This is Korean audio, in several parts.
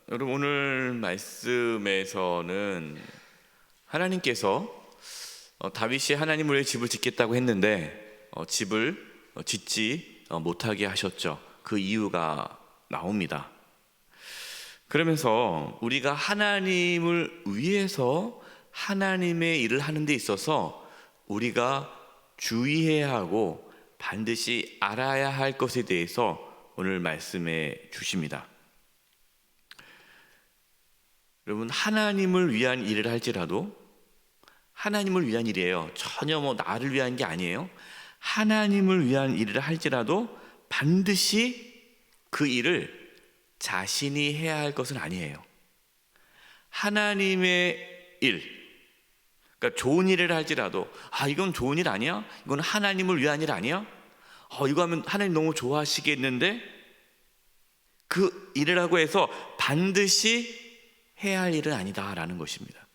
여러분, 오늘 말씀에서는 하나님께서 다윗이 하나님을 위해 집을 짓겠다고 했는데 집을 짓지 못하게 하셨죠. 그 이유가 나옵니다. 그러면서 우리가 하나님을 위해서 하나님의 일을 하는 데 있어서 우리가 주의해야 하고 반드시 알아야 할 것에 대해서 오늘 말씀해 주십니다. 여러분, 하나님을 위한 일을 할지라도 하나님을 위한 일이에요. 전혀 나를 위한 게 아니에요. 하나님을 위한 일을 할지라도 반드시 그 일을 자신이 해야 할 것은 아니에요. 하나님의 일, 그러니까 좋은 일을 할지라도 이건 좋은 일 아니야? 이건 하나님을 위한 일 아니야? 이거 하면 하나님 너무 좋아하시겠는데? 그 일을 하고 해서 반드시 해야 할 일은 아니다라는 것입니다.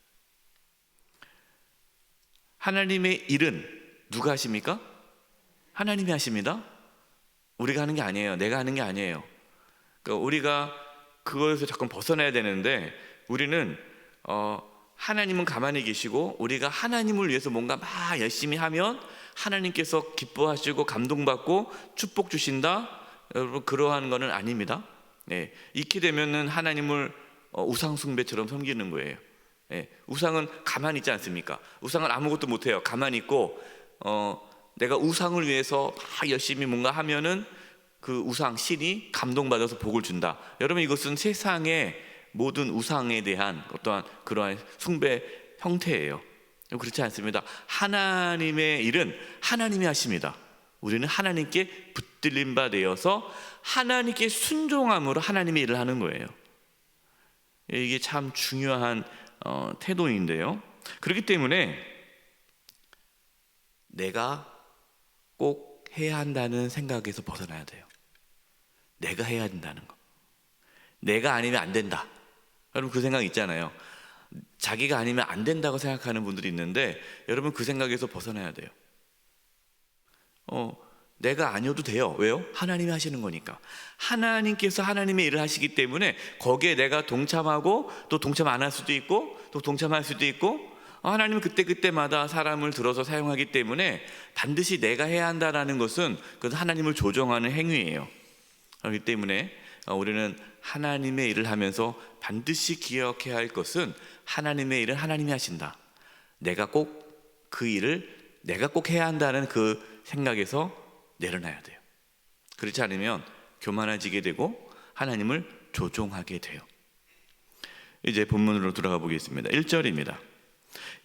하나님의 일은 누가 하십니까? 하나님이 하십니다. 우리가 하는 게 아니에요. 내가 하는 게 아니에요. 그러니까 우리가 그것에서 자꾸 벗어나야 되는데 우리는 하나님은 가만히 계시고 우리가 하나님을 위해서 뭔가 막 열심히 하면 하나님께서 기뻐하시고 감동받고 축복 주신다. 여러분, 그러한 거는 아닙니다. 이렇게 되면은 하나님을 우상 숭배처럼 섬기는 거예요. 우상은 가만히 있지 않습니까? 우상은 아무것도 못해요. 가만히 있고 내가 우상을 위해서 막 열심히 뭔가 하면은 그 우상 신이 감동받아서 복을 준다. 여러분, 이것은 세상의 모든 우상에 대한 어떠한 그러한 숭배 형태예요. 그렇지 않습니다. 하나님의 일은 하나님이 하십니다. 우리는 하나님께 붙들린 바 되어서 하나님께 순종함으로 하나님의 일을 하는 거예요. 이게 참 중요한 태도인데요. 그렇기 때문에 내가 꼭 해야 한다는 생각에서 벗어나야 돼요. 내가 해야 된다는 거. 내가 아니면 안 된다. 여러분, 그 생각 있잖아요. 자기가 아니면 안 된다고 생각하는 분들이 있는데 여러분, 그 생각에서 벗어나야 돼요. 내가 아니어도 돼요. 왜요? 하나님이 하시는 거니까. 하나님께서 하나님의 일을 하시기 때문에 거기에 내가 동참하고 또 동참 안 할 수도 있고 또 동참할 수도 있고 하나님은 그때그때마다 사람을 들어서 사용하기 때문에 반드시 내가 해야 한다는 것은 그것은 하나님을 조정하는 행위예요. 그렇기 때문에 우리는 하나님의 일을 하면서 반드시 기억해야 할 것은 하나님의 일은 하나님이 하신다. 내가 꼭 그 일을 내가 꼭 해야 한다는 그 생각에서 내려놔야 돼요. 그렇지 않으면 교만해지게 되고 하나님을 조종하게 돼요. 이제 본문으로 들어가 보겠습니다. 1절입니다.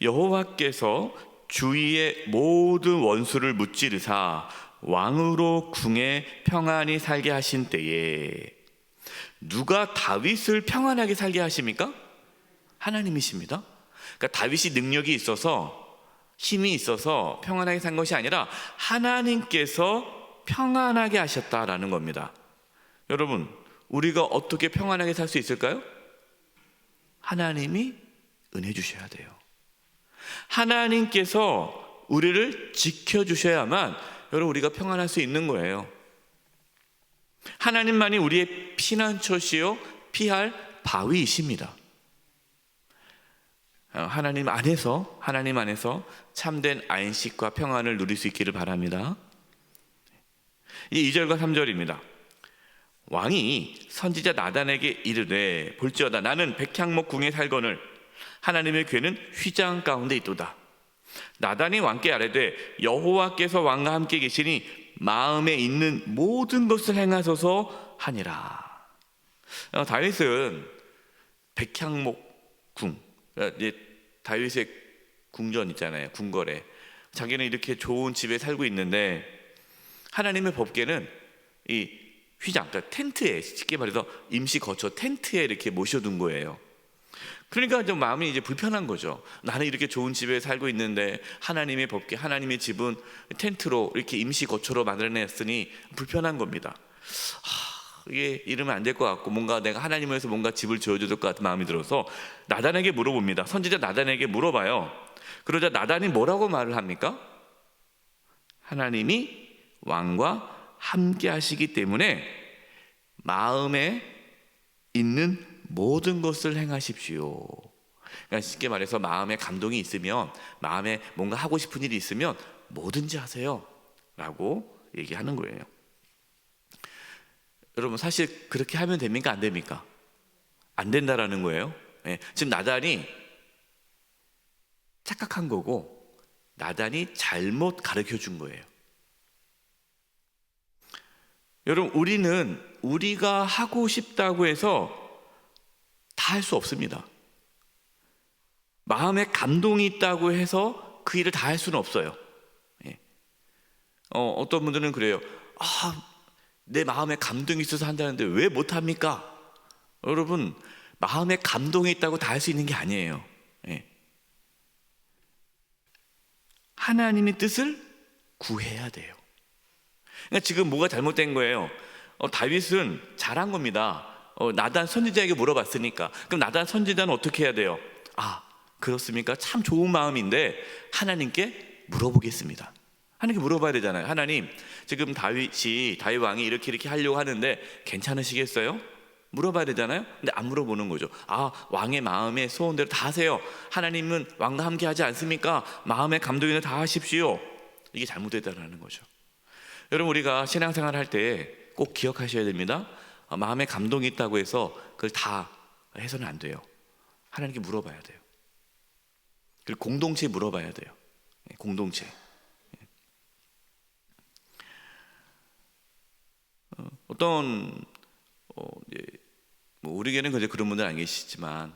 여호와께서 주위의 모든 원수를 무찌르사 왕으로 궁에 평안히 살게 하신 때에 누가 다윗을 평안하게 살게 하십니까? 하나님이십니다. 그러니까 다윗이 능력이 있어서 힘이 있어서 평안하게 산 것이 아니라 하나님께서 평안하게 하셨다라는 겁니다. 여러분, 우리가 어떻게 평안하게 살 수 있을까요? 하나님이 은혜 주셔야 돼요. 하나님께서 우리를 지켜주셔야만 여러분, 우리가 평안할 수 있는 거예요. 하나님만이 우리의 피난처시요 피할 바위이십니다. 하나님 안에서 참된 안식과 평안을 누릴 수 있기를 바랍니다. 2절과 3절입니다. 왕이 선지자 나단에게 이르되 볼지어다 나는 백향목 궁에 살거늘 하나님의 궤는 휘장 가운데 있도다. 나단이 왕께 아뢰되 여호와께서 왕과 함께 계시니 마음에 있는 모든 것을 행하소서 하니라. 다윗은 백향목 궁, 다윗의 궁전 있잖아요. 궁궐에 자기는 이렇게 좋은 집에 살고 있는데 하나님의 법궤는 이 휘장, 그러니까 텐트에, 쉽게 말해서 임시 거처 텐트에 이렇게 모셔둔 거예요. 그러니까 좀 마음이 이제 불편한 거죠. 나는 이렇게 좋은 집에 살고 있는데 하나님의 법궤, 하나님의 집은 텐트로 이렇게 임시 거처로 만들어냈으니 불편한 겁니다. 이게 이러면 안 될 것 같고 뭔가 내가 하나님을 위해서 뭔가 집을 지어줘야 될 것 같은 마음이 들어서 나단에게 물어봅니다. 선지자 나단에게 물어봐요. 그러자 나단이 뭐라고 말을 합니까? 하나님이 왕과 함께 하시기 때문에 마음에 있는 모든 것을 행하십시오. 그러니까 쉽게 말해서 마음에 감동이 있으면, 마음에 뭔가 하고 싶은 일이 있으면 뭐든지 하세요 라고 얘기하는 거예요. 여러분, 사실 그렇게 하면 됩니까? 안 됩니까? 안 된다라는 거예요. 예, 지금 나단이 착각한 거고, 나단이 잘못 가르쳐 준 거예요. 여러분, 우리는 우리가 하고 싶다고 해서 다 할 수 없습니다. 마음에 감동이 있다고 해서 그 일을 다 할 수는 없어요. 예. 어떤 분들은 그래요. 내 마음에 감동이 있어서 한다는데 왜 못합니까? 여러분, 마음에 감동이 있다고 다 할 수 있는 게 아니에요. 예. 하나님의 뜻을 구해야 돼요. 그러니까 지금 뭐가 잘못된 거예요? 다윗은 잘한 겁니다. 나단 선지자에게 물어봤으니까. 그럼 나단 선지자는 어떻게 해야 돼요? 그렇습니까? 참 좋은 마음인데 하나님께 물어보겠습니다. 하나님께 물어봐야 되잖아요. 하나님, 지금 다윗 왕이 이렇게 하려고 하는데 괜찮으시겠어요? 물어봐야 되잖아요. 근데 안 물어보는 거죠. 왕의 마음의 소원대로 다 하세요. 하나님은 왕과 함께 하지 않습니까? 마음의 감동을 다 하십시오. 이게 잘못됐다는 거죠. 여러분, 우리가 신앙생활 할 때 꼭 기억하셔야 됩니다. 마음에 감동이 있다고 해서 그걸 다 해서는 안 돼요. 하나님께 물어봐야 돼요. 그리고 공동체에 물어봐야 돼요. 공동체. 어떤 우리 교회는 그런 분들 안 계시지만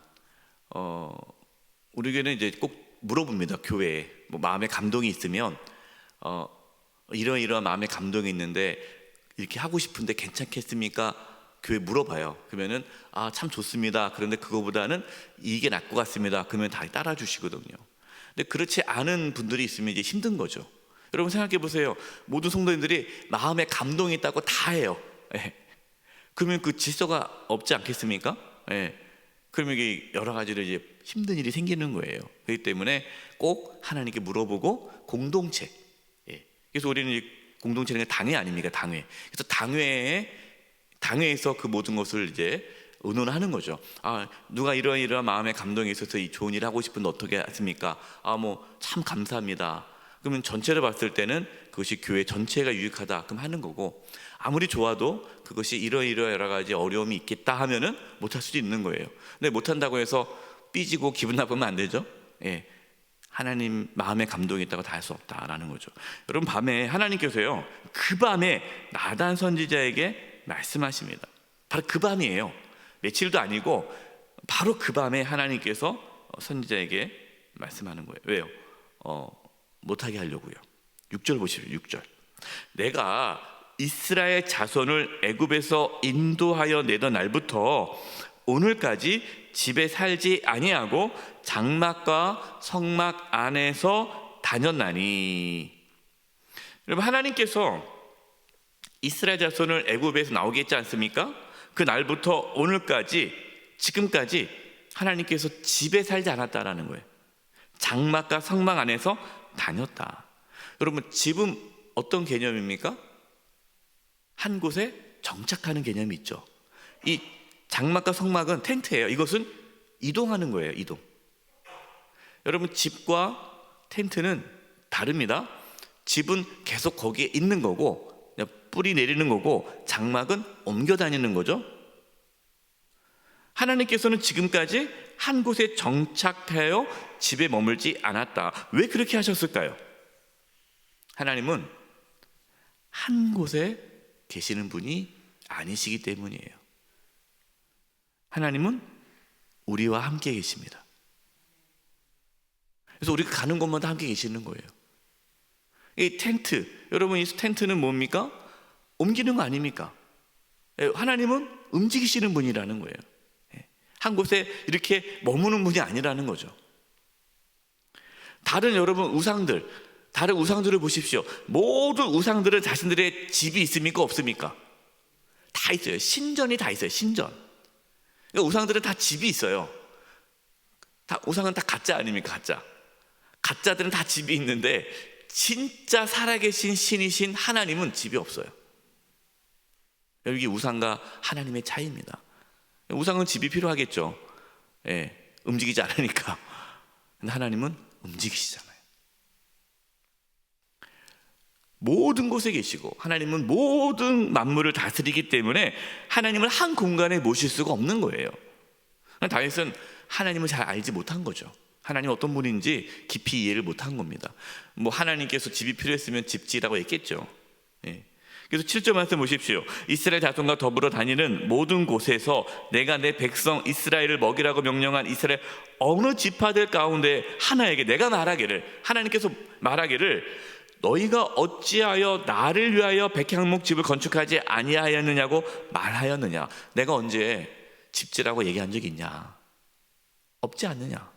우리 교회는 이제 꼭 물어봅니다. 교회에 마음에 감동이 있으면 이러이러한 마음에 감동이 있는데 이렇게 하고 싶은데 괜찮겠습니까? 교회 물어봐요. 그러면은 참 좋습니다. 그런데 그거보다는 이게 나을 것 같습니다. 그러면 다 따라 주시거든요. 근데 그렇지 않은 분들이 있으면 이제 힘든 거죠. 여러분, 생각해 보세요. 모든 성도님들이 마음에 감동이 있다고 다 해요. 그러면 그 질서가 없지 않겠습니까? 그러면 이게 여러 가지로 이제 힘든 일이 생기는 거예요. 그렇기 때문에 꼭 하나님께 물어보고 공동체. 그래서 우리는 이 공동체는 당회 아닙니까? 당회. 그래서 당회에서 그 모든 것을 이제 의논하는 거죠. 누가 이러이러한 마음에 감동이 있어서 이 좋은 일을 하고 싶은데 어떻게 하십니까? 참 감사합니다. 그러면 전체를 봤을 때는 그것이 교회 전체가 유익하다. 그럼 하는 거고, 아무리 좋아도 그것이 이러이러 여러 가지 어려움이 있겠다 하면은 못할 수도 있는 거예요. 근데 못한다고 해서 삐지고 기분 나쁘면 안 되죠. 하나님 마음에 감동이 있다고 다 할 수 없다라는 거죠. 여러분, 밤에 하나님께서요, 그 밤에 나단 선지자에게 말씀하십니다. 바로 그 밤이에요. 며칠도 아니고 바로 그 밤에 하나님께서 선지자에게 말씀하는 거예요. 왜요? 못하게 하려고요. 6절 보시죠. 6절. 내가 이스라엘 자손을 애굽에서 인도하여 내던 날부터 오늘까지 집에 살지 아니하고 장막과 성막 안에서 다녔나니. 여러분, 하나님께서 이스라엘 자손을 애굽에서 나오게 했지 않습니까? 그 날부터 오늘까지, 지금까지 하나님께서 집에 살지 않았다라는 거예요. 장막과 성막 안에서 다녔다. 여러분, 집은 어떤 개념입니까? 한 곳에 정착하는 개념이 있죠. 이 장막과 성막은 텐트예요. 이것은 이동하는 거예요. 이동. 여러분, 집과 텐트는 다릅니다. 집은 계속 거기에 있는 거고, 그냥 뿌리 내리는 거고, 장막은 옮겨 다니는 거죠. 하나님께서는 지금까지 한 곳에 정착하여 집에 머물지 않았다. 왜 그렇게 하셨을까요? 하나님은 한 곳에 계시는 분이 아니시기 때문이에요. 하나님은 우리와 함께 계십니다. 그래서 우리가 가는 곳마다 함께 계시는 거예요. 이 텐트, 여러분, 이 텐트는 뭡니까? 옮기는 거 아닙니까? 하나님은 움직이시는 분이라는 거예요. 한 곳에 이렇게 머무는 분이 아니라는 거죠. 다른 여러분 다른 우상들을 보십시오. 모든 우상들은 자신들의 집이 있습니까? 없습니까? 다 있어요. 신전이 다 있어요. 신전. 그러니까 우상들은 다 집이 있어요. 우상은 다 가짜 아닙니까? 가짜들은 다 집이 있는데 진짜 살아계신 신이신 하나님은 집이 없어요. 여기 우상과 하나님의 차이입니다. 우상은 집이 필요하겠죠. 예, 움직이지 않으니까. 근데 하나님은 움직이시잖아요. 모든 곳에 계시고 하나님은 모든 만물을 다스리기 때문에 하나님을 한 공간에 모실 수가 없는 거예요. 다윗은 하나님을 잘 알지 못한 거죠. 하나님 어떤 분인지 깊이 이해를 못한 겁니다. 뭐 하나님께서 집이 필요했으면 집지라고 했겠죠. 예. 그래서 7절 말씀 보십시오. 이스라엘 자손과 더불어 다니는 모든 곳에서 내가 내 백성 이스라엘을 먹이라고 명령한 이스라엘 어느 지파들 가운데 하나에게 내가 말하기를, 하나님께서 말하기를 너희가 어찌하여 나를 위하여 백향목 집을 건축하지 아니하였느냐고 말하였느냐. 내가 언제 집지라고 얘기한 적이 있냐? 없지 않느냐.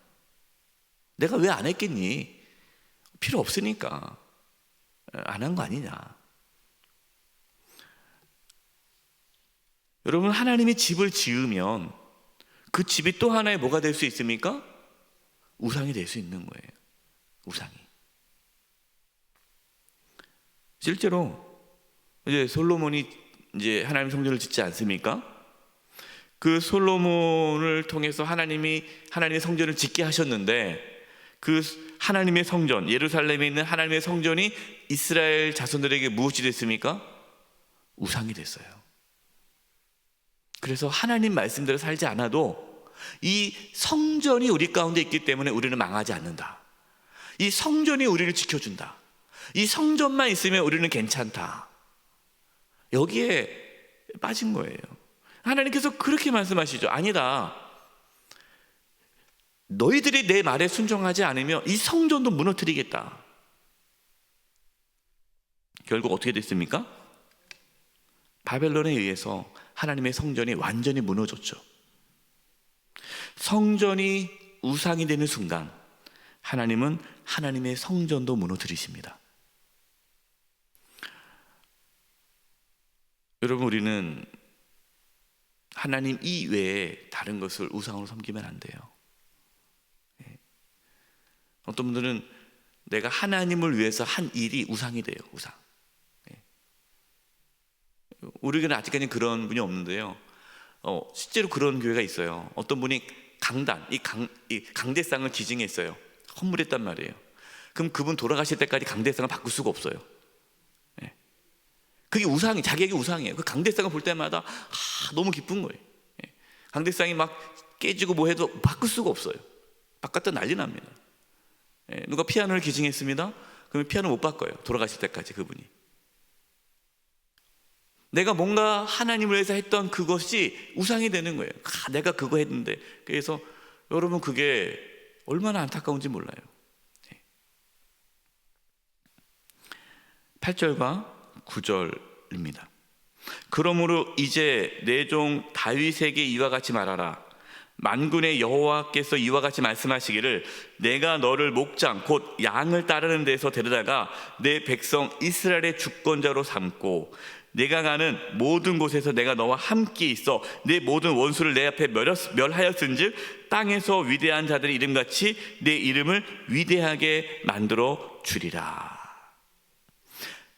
내가 왜 안 했겠니? 필요 없으니까 안 한 거 아니냐. 여러분, 하나님이 집을 지으면 그 집이 또 하나의 뭐가 될 수 있습니까? 우상이 될 수 있는 거예요. 우상이. 실제로 이제 솔로몬이 이제 하나님 성전을 짓지 않습니까? 그 솔로몬을 통해서 하나님이 하나님의 성전을 짓게 하셨는데 그 하나님의 성전, 예루살렘에 있는 하나님의 성전이 이스라엘 자손들에게 무엇이 됐습니까? 우상이 됐어요. 그래서 하나님 말씀대로 살지 않아도 이 성전이 우리 가운데 있기 때문에 우리는 망하지 않는다. 이 성전이 우리를 지켜준다. 이 성전만 있으면 우리는 괜찮다. 여기에 빠진 거예요. 하나님께서 그렇게 말씀하시죠. 아니다. 너희들이 내 말에 순종하지 않으면 이 성전도 무너뜨리겠다. 결국 어떻게 됐습니까? 바벨론에 의해서 하나님의 성전이 완전히 무너졌죠. 성전이 우상이 되는 순간 하나님은 하나님의 성전도 무너뜨리십니다. 여러분, 우리는 하나님 이외에 다른 것을 우상으로 섬기면 안 돼요. 어떤 분들은 내가 하나님을 위해서 한 일이 우상이 돼요. 우상. 우리에게는 아직까지 그런 분이 없는데요. 실제로 그런 교회가 있어요. 어떤 분이 강단, 이 강대상을 기증했어요. 헌물했단 말이에요. 그럼 그분 돌아가실 때까지 강대상을 바꿀 수가 없어요. 그게 우상이, 자기에게 우상이에요. 그 강대상을 볼 때마다 너무 기쁜 거예요. 강대상이 막 깨지고 뭐 해도 바꿀 수가 없어요. 바꿨다 난리 납니다. 누가 피아노를 기증했습니다. 그러면 피아노 못 바꿔요. 돌아가실 때까지 그분이. 내가 뭔가 하나님을 위해서 했던 그것이 우상이 되는 거예요. 내가 그거 했는데. 그래서 여러분, 그게 얼마나 안타까운지 몰라요. 8절과 9절입니다. 그러므로 이제 내 종 다윗에게 이와 같이 말하라. 만군의 여호와께서 이와 같이 말씀하시기를 내가 너를 목장 곧 양을 따르는 데서 데려다가 내 백성 이스라엘의 주권자로 삼고 내가 가는 모든 곳에서 내가 너와 함께 있어 내 모든 원수를 내 앞에 멸하였은즉 땅에서 위대한 자들의 이름같이 내 이름을 위대하게 만들어 주리라.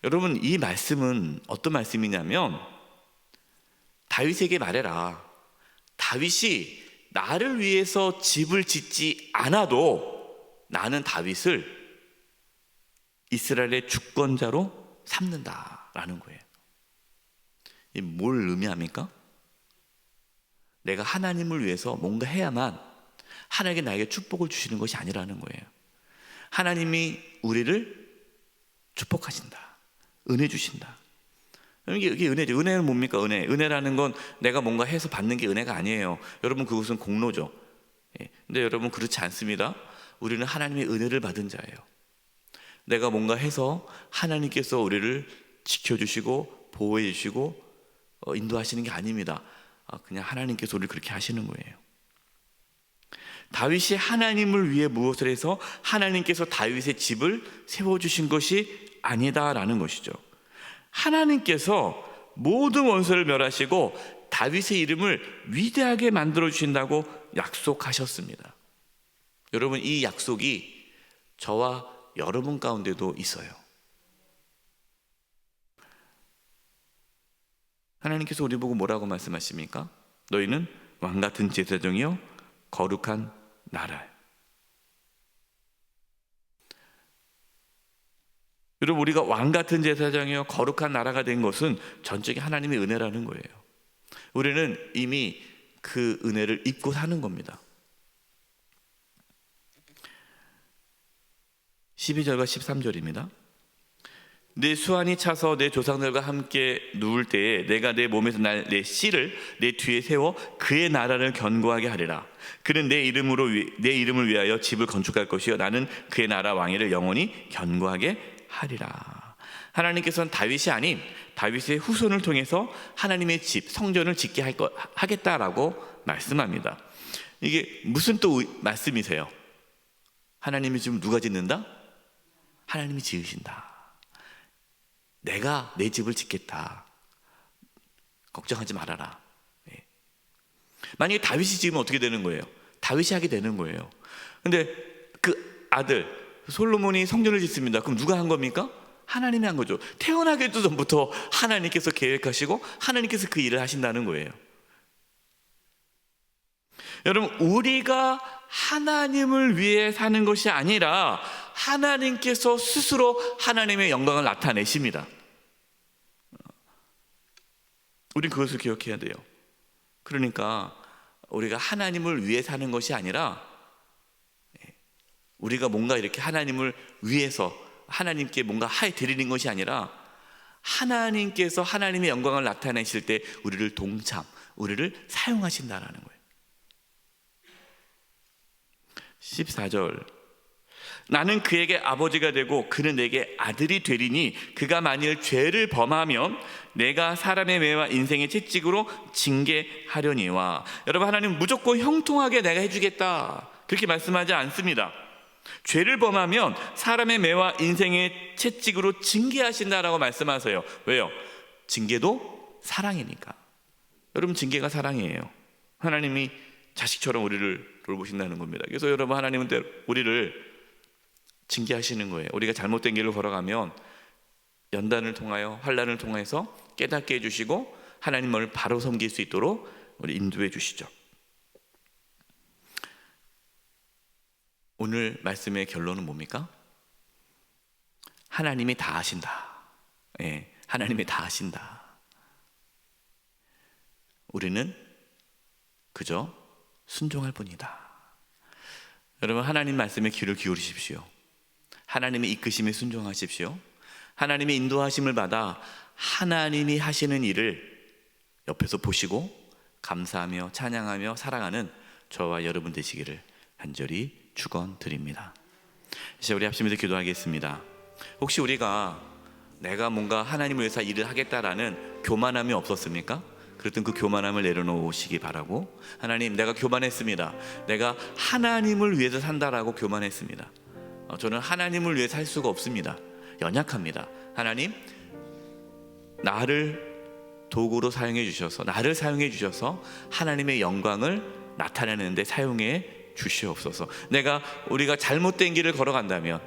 여러분, 이 말씀은 어떤 말씀이냐면 다윗에게 말해라. 다윗이 나를 위해서 집을 짓지 않아도 나는 다윗을 이스라엘의 주권자로 삼는다라는 거예요. 이게 뭘 의미합니까? 내가 하나님을 위해서 뭔가 해야만 하나님께 나에게 축복을 주시는 것이 아니라는 거예요. 하나님이 우리를 축복하신다. 은혜 주신다. 이게 은혜죠. 은혜는 뭡니까? 은혜라는 건 내가 뭔가 해서 받는 게 은혜가 아니에요. 여러분, 그것은 공로죠. 근데 여러분, 그렇지 않습니다. 우리는 하나님의 은혜를 받은 자예요. 내가 뭔가 해서 하나님께서 우리를 지켜주시고 보호해 주시고 인도하시는 게 아닙니다. 그냥 하나님께서 우리를 그렇게 하시는 거예요. 다윗이 하나님을 위해 무엇을 해서 하나님께서 다윗의 집을 세워주신 것이 아니다라는 것이죠. 하나님께서 모든 원수를 멸하시고 다윗의 이름을 위대하게 만들어 주신다고 약속하셨습니다. 여러분, 이 약속이 저와 여러분 가운데도 있어요. 하나님께서 우리 보고 뭐라고 말씀하십니까? 너희는 왕 같은 제사장이요 거룩한 나라. 여러분, 우리가 왕 같은 제사장이요 거룩한 나라가 된 것은 전적인 하나님의 은혜라는 거예요. 우리는 이미 그 은혜를 입고 사는 겁니다. 12절과 13절입니다. 내 수완이 차서 내 조상들과 함께 누울 때에 내가 내 몸에서 날 내 씨를 내 뒤에 세워 그의 나라를 견고하게 하리라. 그는 내 이름을 위하여 집을 건축할 것이요 나는 그의 나라 왕위를 영원히 견고하게 하리라. 하나님께서는 다윗이 아닌 다윗의 후손을 통해서 하나님의 집 성전을 짓게 하겠다라고 말씀합니다. 이게 무슨 또 말씀이세요? 하나님이 지금 누가 짓는다? 하나님이 지으신다. 내가 내 집을 짓겠다. 걱정하지 말아라. 만약에 다윗이 지으면 어떻게 되는 거예요? 다윗이 하게 되는 거예요. 근데 그 아들 솔로몬이 성전을 짓습니다. 그럼 누가 한 겁니까? 하나님이 한 거죠. 태어나기도 전부터 하나님께서 계획하시고 하나님께서 그 일을 하신다는 거예요. 여러분, 우리가 하나님을 위해 사는 것이 아니라 하나님께서 스스로 하나님의 영광을 나타내십니다. 우린 그것을 기억해야 돼요. 그러니까 우리가 하나님을 위해 사는 것이 아니라 우리가 뭔가 이렇게 하나님을 위해서 하나님께 뭔가 드리는 것이 아니라 하나님께서 하나님의 영광을 나타내실 때 우리를 우리를 사용하신다라는 거예요. 14절, 나는 그에게 아버지가 되고 그는 내게 아들이 되리니 그가 만일 죄를 범하면 내가 사람의 매와 인생의 채찍으로 징계하려니와. 여러분, 하나님 무조건 형통하게 내가 해주겠다 그렇게 말씀하지 않습니다. 죄를 범하면 사람의 매와 인생의 채찍으로 징계하신다라고 말씀하세요. 왜요? 징계도 사랑이니까. 여러분, 징계가 사랑이에요. 하나님이 자식처럼 우리를 돌보신다는 겁니다. 그래서 여러분, 하나님은 우리를 징계하시는 거예요. 우리가 잘못된 길을 걸어가면 연단을 통하여 환난을 통해서 깨닫게 해주시고 하나님을 바로 섬길 수 있도록 우리 인도해 주시죠. 오늘 말씀의 결론은 뭡니까? 하나님이 다 하신다. 하나님이 다 하신다. 우리는 그저 순종할 뿐이다. 여러분, 하나님 말씀에 귀를 기울이십시오. 하나님의 이끄심에 순종하십시오. 하나님의 인도하심을 받아 하나님이 하시는 일을 옆에서 보시고 감사하며 찬양하며 살아가는 저와 여러분 되시기를 간절히 축원드립니다. 이제 우리 합심해서 기도하겠습니다. 혹시 우리가 내가 뭔가 하나님을 위해서 일을 하겠다라는 교만함이 없었습니까? 그랬던 그 교만함을 내려놓으시기 바라고. 하나님, 내가 교만했습니다. 내가 하나님을 위해서 산다라고 교만했습니다. 저는 하나님을 위해 살 수가 없습니다. 연약합니다. 하나님, 나를 도구로 사용해 주셔서, 나를 사용해 주셔서 하나님의 영광을 나타내는데 사용해 주시옵소서. 우리가 잘못된 길을 걸어간다면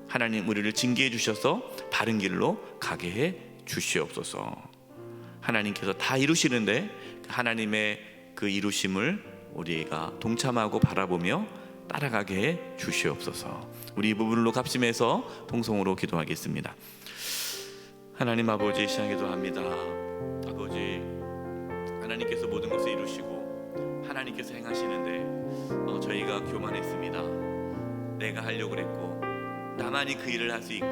하나님 우리를 징계해 주셔서 바른 길로 가게 해 주시옵소서. 하나님께서 다 이루시는데 하나님의 그 이루심을 우리가 동참하고 바라보며 따라가게 해 주시옵소서. 우리 이 부분으로 합심해서 통성으로 기도하겠습니다. 하나님 아버지, 시간 기도합니다. 아버지, 하나님께서 모든 것을 이루시고 하나님께서 행하시는데 저희가 교만했습니다. 내가 하려고 그랬고 나만이 그 일을 할 수 있고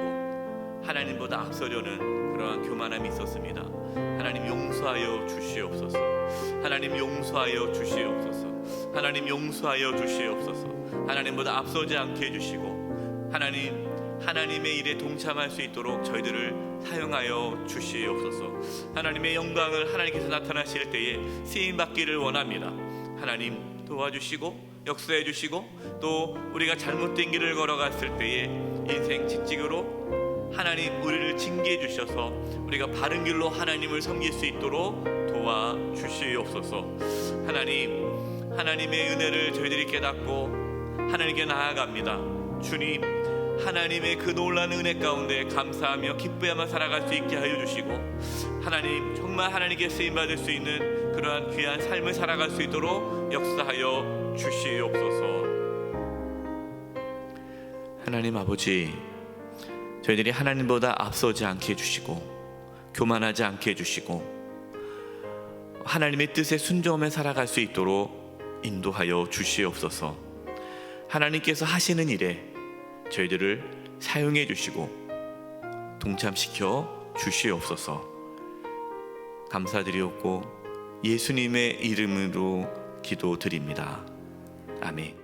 하나님보다 앞서려는 그러한 교만함이 있었습니다. 하나님 용서하여 주시옵소서. 하나님 용서하여 주시옵소서. 하나님 용서하여 주시옵소서. 하나님보다 앞서지 않게 해주시고 하나님의 일에 동참할 수 있도록 저희들을 사용하여 주시옵소서. 하나님의 영광을 하나님께서 나타나실 때에 쓰임받기를 원합니다. 하나님 도와주시고 역사해 주시고 또 우리가 잘못된 길을 걸어갔을 때에 인생 채찍으로 하나님 우리를 징계해 주셔서 우리가 바른 길로 하나님을 섬길 수 있도록 도와주시옵소서. 하나님의 은혜를 저희들이 깨닫고 하나님께 나아갑니다. 주님, 하나님의 그 놀라운 은혜 가운데 감사하며 기뻐하며 살아갈 수 있게 하여 주시고 하나님, 정말 하나님께 쓰임받을 수 있는 그러한 귀한 삶을 살아갈 수 있도록 역사하여 주시옵소서. 하나님 아버지, 저희들이 하나님보다 앞서지 않게 해주시고 교만하지 않게 해주시고 하나님의 뜻에 순종하며 살아갈 수 있도록 인도하여 주시옵소서. 하나님께서 하시는 일에 저희들을 사용해 주시고 동참시켜 주시옵소서. 감사드리옵고 예수님의 이름으로 기도드립니다. 아멘.